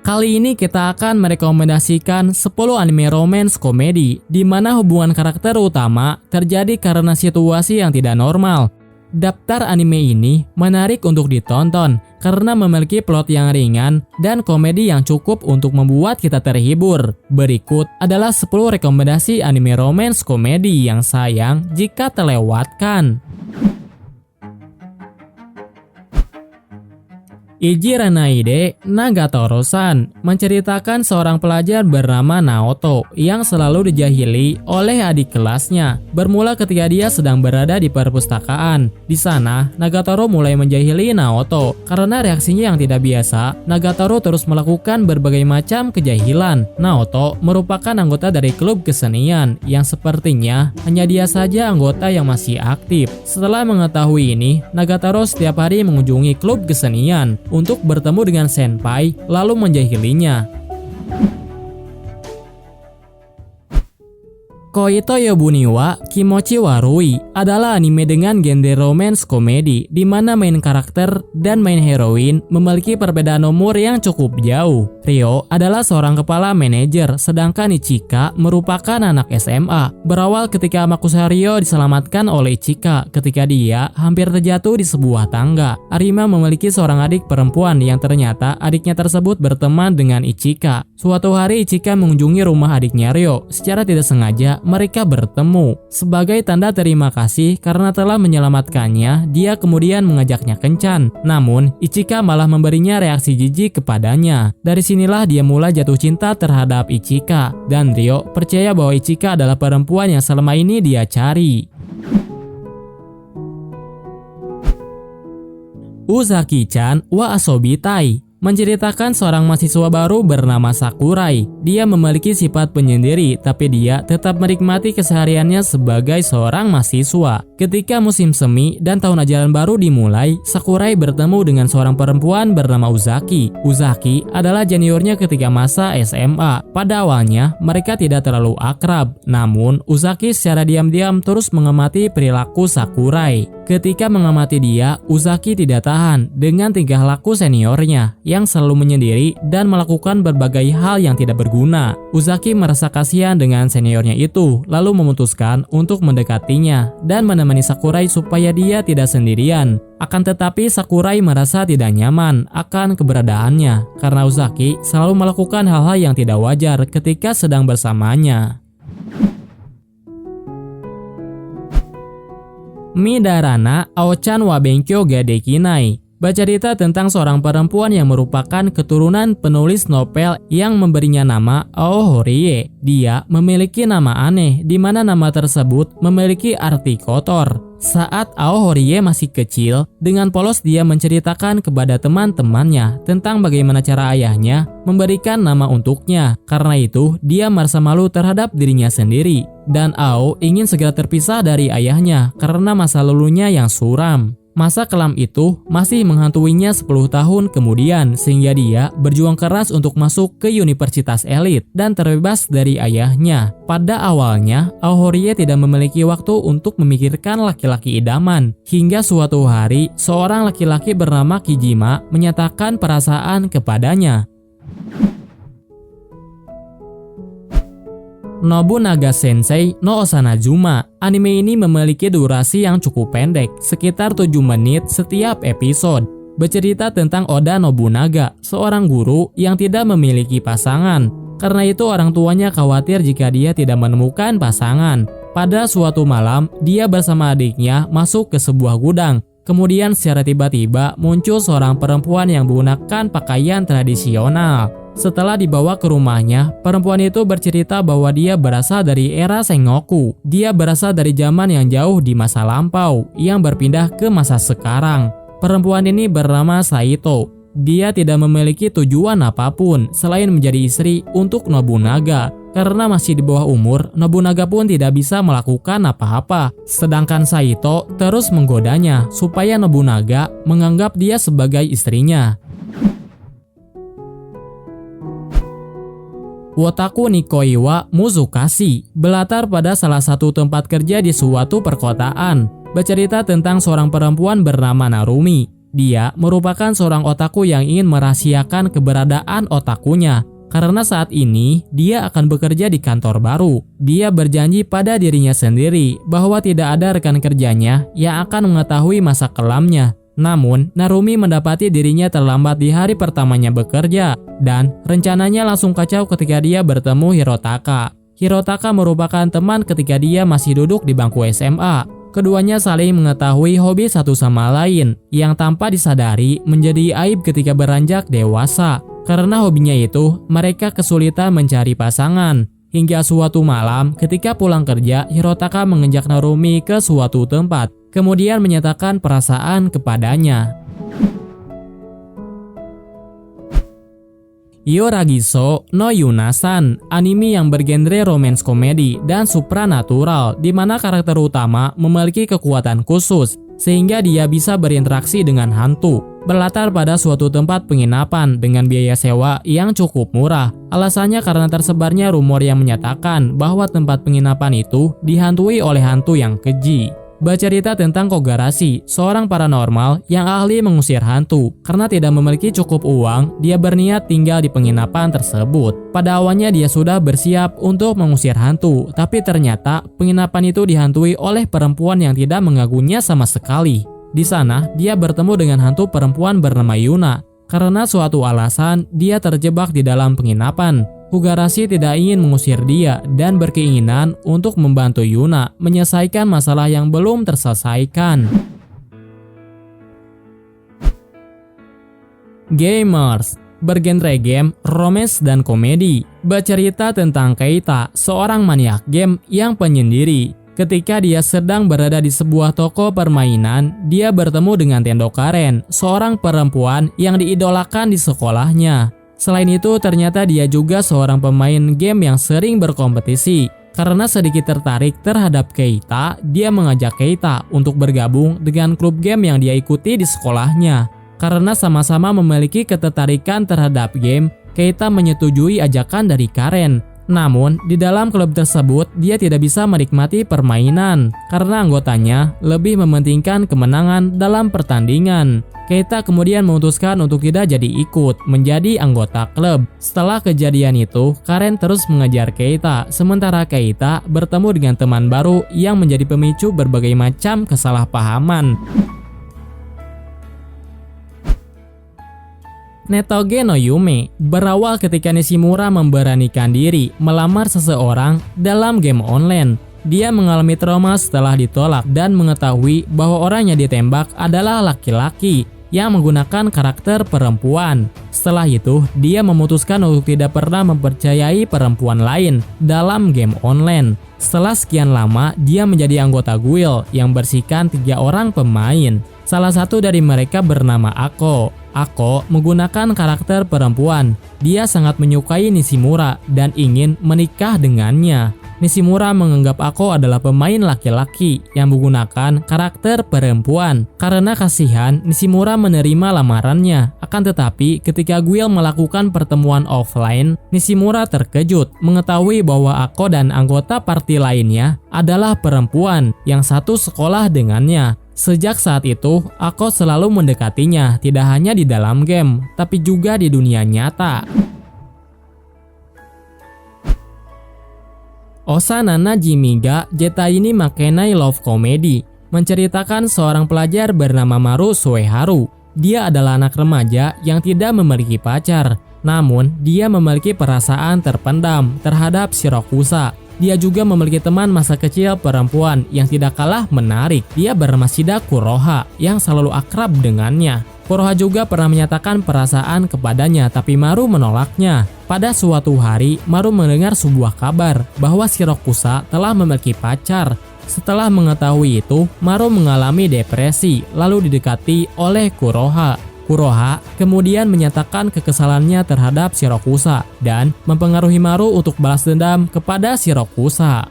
Kali ini kita akan merekomendasikan 10 anime romance komedi di mana hubungan karakter utama terjadi karena situasi yang tidak normal. Daftar anime ini menarik untuk ditonton karena memiliki plot yang ringan dan komedi yang cukup untuk membuat kita terhibur. Berikut adalah 10 rekomendasi anime romance komedi yang sayang jika terlewatkan. Iji Renaide Nagatoro-san menceritakan seorang pelajar bernama Naoto yang selalu dijahili oleh adik kelasnya. Bermula ketika dia sedang berada di perpustakaan. Di sana, Nagatoro mulai menjahili Naoto. Karena reaksinya yang tidak biasa, Nagatoro terus melakukan berbagai macam kejahilan. Naoto merupakan anggota dari klub kesenian yang sepertinya hanya dia saja anggota yang masih aktif. Setelah mengetahui ini, Nagatoro setiap hari mengunjungi klub kesenian untuk bertemu dengan senpai lalu menjahilinya. Koito Yobuni wa Kimochi Warui adalah anime dengan genre romance komedi di mana main karakter dan main heroin memiliki perbedaan umur yang cukup jauh. Ryo adalah seorang kepala manajer, sedangkan Ichika merupakan anak SMA. Berawal ketika Makusa Ryo diselamatkan oleh Ichika ketika dia hampir terjatuh di sebuah tangga. Arima memiliki seorang adik perempuan yang ternyata adiknya tersebut berteman dengan Ichika. Suatu hari Ichika mengunjungi rumah adiknya Ryo. Secara tidak sengaja mereka bertemu. Sebagai tanda terima kasih karena telah menyelamatkannya, dia kemudian mengajaknya kencan. Namun, Ichika malah memberinya reaksi jijik kepadanya. Dari sinilah dia mulai jatuh cinta terhadap Ichika. Dan Ryo percaya bahwa Ichika adalah perempuan yang selama ini dia cari. Uzaki-chan wa Asobi Tai menceritakan seorang mahasiswa baru bernama Sakurai. Dia memiliki sifat penyendiri, tapi dia tetap menikmati kesehariannya sebagai seorang mahasiswa. Ketika musim semi dan tahun ajaran baru dimulai, Sakurai bertemu dengan seorang perempuan bernama Uzaki. Uzaki adalah juniornya ketika masa SMA. Pada awalnya, mereka tidak terlalu akrab. Namun, Uzaki secara diam-diam terus mengamati perilaku Sakurai. Ketika mengamati dia, Uzaki tidak tahan dengan tingkah laku seniornya yang selalu menyendiri dan melakukan berbagai hal yang tidak berguna. Uzaki merasa kasihan dengan seniornya itu, lalu memutuskan untuk mendekatinya dan menemani Sakurai supaya dia tidak sendirian. Akan tetapi Sakurai merasa tidak nyaman akan keberadaannya karena Uzaki selalu melakukan hal-hal yang tidak wajar ketika sedang bersamanya. Midarana Aochan wa Benkyo ga Dekinai bercerita tentang seorang perempuan yang merupakan keturunan penulis novel yang memberinya nama Aohorie. Dia memiliki nama aneh, di mana nama tersebut memiliki arti kotor. Saat Aohorie masih kecil, dengan polos dia menceritakan kepada teman-temannya tentang bagaimana cara ayahnya memberikan nama untuknya. Karena itu, dia merasa malu terhadap dirinya sendiri. Dan Ao ingin segera terpisah dari ayahnya karena masa lalunya yang suram. Masa kelam itu masih menghantuinya 10 tahun kemudian sehingga dia berjuang keras untuk masuk ke universitas elit dan terbebas dari ayahnya. Pada awalnya, Aohorie tidak memiliki waktu untuk memikirkan laki-laki idaman. Hingga suatu hari, seorang laki-laki bernama Kijima menyatakan perasaan kepadanya. Nobunaga Sensei no Osanajuma. Anime ini memiliki durasi yang cukup pendek, sekitar 7 menit setiap episode. Bercerita tentang Oda Nobunaga, seorang guru yang tidak memiliki pasangan. Karena itu orang tuanya khawatir jika dia tidak menemukan pasangan. Pada suatu malam, dia bersama adiknya masuk ke sebuah gudang. Kemudian secara tiba-tiba muncul seorang perempuan yang menggunakan pakaian tradisional. Setelah dibawa ke rumahnya, perempuan itu bercerita bahwa dia berasal dari era Sengoku. Dia berasal dari zaman yang jauh di masa lampau, yang berpindah ke masa sekarang. Perempuan ini bernama Saito. Dia tidak memiliki tujuan apapun selain menjadi istri untuk Nobunaga. Karena masih di bawah umur, Nobunaga pun tidak bisa melakukan apa-apa. Sedangkan Saito terus menggodanya supaya Nobunaga menganggap dia sebagai istrinya. Wotaku Nikoi wa Muzukashi berlatar pada salah satu tempat kerja di suatu perkotaan. Bercerita tentang seorang perempuan bernama Narumi. Dia merupakan seorang otaku yang ingin merahasiakan keberadaan otakunya. Karena saat ini dia akan bekerja di kantor baru. Dia berjanji pada dirinya sendiri bahwa tidak ada rekan kerjanya yang akan mengetahui masa kelamnya. Namun, Narumi mendapati dirinya terlambat di hari pertamanya bekerja dan rencananya langsung kacau ketika dia bertemu Hirotaka. Hirotaka merupakan teman ketika dia masih duduk di bangku SMA. Keduanya saling mengetahui hobi satu sama lain yang tanpa disadari menjadi aib ketika beranjak dewasa. Karena hobinya itu, mereka kesulitan mencari pasangan. Hingga suatu malam, ketika pulang kerja, Hirotaka mengajak Narumi ke suatu tempat, kemudian menyatakan perasaan kepadanya. Yoragiso no Yunasan, anime yang bergenre romance komedi dan supranatural, di mana karakter utama memiliki kekuatan khusus sehingga dia bisa berinteraksi dengan hantu. Berlatar pada suatu tempat penginapan dengan biaya sewa yang cukup murah. Alasannya karena tersebarnya rumor yang menyatakan bahwa tempat penginapan itu dihantui oleh hantu yang keji. Bercerita tentang Kogarashi, seorang paranormal yang ahli mengusir hantu. Karena tidak memiliki cukup uang, dia berniat tinggal di penginapan tersebut. Pada awalnya dia sudah bersiap untuk mengusir hantu, tapi ternyata penginapan itu dihantui oleh perempuan yang tidak mengganggunya sama sekali. Di sana, dia bertemu dengan hantu perempuan bernama Yuna. Karena suatu alasan, dia terjebak di dalam penginapan. Kogarashi tidak ingin mengusir dia dan berkeinginan untuk membantu Yuna menyelesaikan masalah yang belum terselesaikan. Gamers bergenre game, romance, dan komedi. Bercerita tentang Keita, seorang maniak game yang penyendiri. Ketika dia sedang berada di sebuah toko permainan, dia bertemu dengan Tendo Karen, seorang perempuan yang diidolakan di sekolahnya. Selain itu, ternyata dia juga seorang pemain game yang sering berkompetisi. Karena sedikit tertarik terhadap Keita, dia mengajak Keita untuk bergabung dengan klub game yang dia ikuti di sekolahnya. Karena sama-sama memiliki ketertarikan terhadap game, Keita menyetujui ajakan dari Karen. Namun, di dalam klub tersebut, dia tidak bisa menikmati permainan karena anggotanya lebih mementingkan kemenangan dalam pertandingan. Keita kemudian memutuskan untuk tidak jadi ikut menjadi anggota klub. Setelah kejadian itu, Karen terus mengejar Keita, sementara Keita bertemu dengan teman baru yang menjadi pemicu berbagai macam kesalahpahaman. Netoge no Yume berawal ketika Nishimura memberanikan diri melamar seseorang dalam game online. Dia mengalami trauma setelah ditolak dan mengetahui bahwa orang yang ditembak adalah laki-laki yang menggunakan karakter perempuan. Setelah itu, dia memutuskan untuk tidak pernah mempercayai perempuan lain dalam game online. Setelah sekian lama, dia menjadi anggota guild yang bersihkan 3 orang pemain. Salah satu dari mereka bernama Ako. Ako menggunakan karakter perempuan. Dia sangat menyukai Nishimura dan ingin menikah dengannya. Nishimura menganggap Ako adalah pemain laki-laki yang menggunakan karakter perempuan. Karena kasihan, Nishimura menerima lamarannya. Akan tetapi, ketika guild melakukan pertemuan offline, Nishimura terkejut mengetahui bahwa Ako dan anggota party lainnya adalah perempuan yang satu sekolah dengannya. Sejak saat itu, Ako selalu mendekatinya tidak hanya di dalam game, tapi juga di dunia nyata. Osanana Jimiga Jetai ni Makenai Love Comedy menceritakan seorang pelajar bernama Maru Sueharu. Dia adalah anak remaja yang tidak memiliki pacar, namun dia memiliki perasaan terpendam terhadap Shirakusa. Dia juga memiliki teman masa kecil perempuan yang tidak kalah menarik. Dia bernama Shida Kuroha yang selalu akrab dengannya. Kuroha juga pernah menyatakan perasaan kepadanya, tapi Maru menolaknya. Pada suatu hari, Maru mendengar sebuah kabar bahwa Shirakusa telah memiliki pacar. Setelah mengetahui itu, Maru mengalami depresi lalu didekati oleh Kuroha. Kuroha kemudian menyatakan kekesalannya terhadap Shirakusa dan mempengaruhi Maru untuk balas dendam kepada Shirakusa.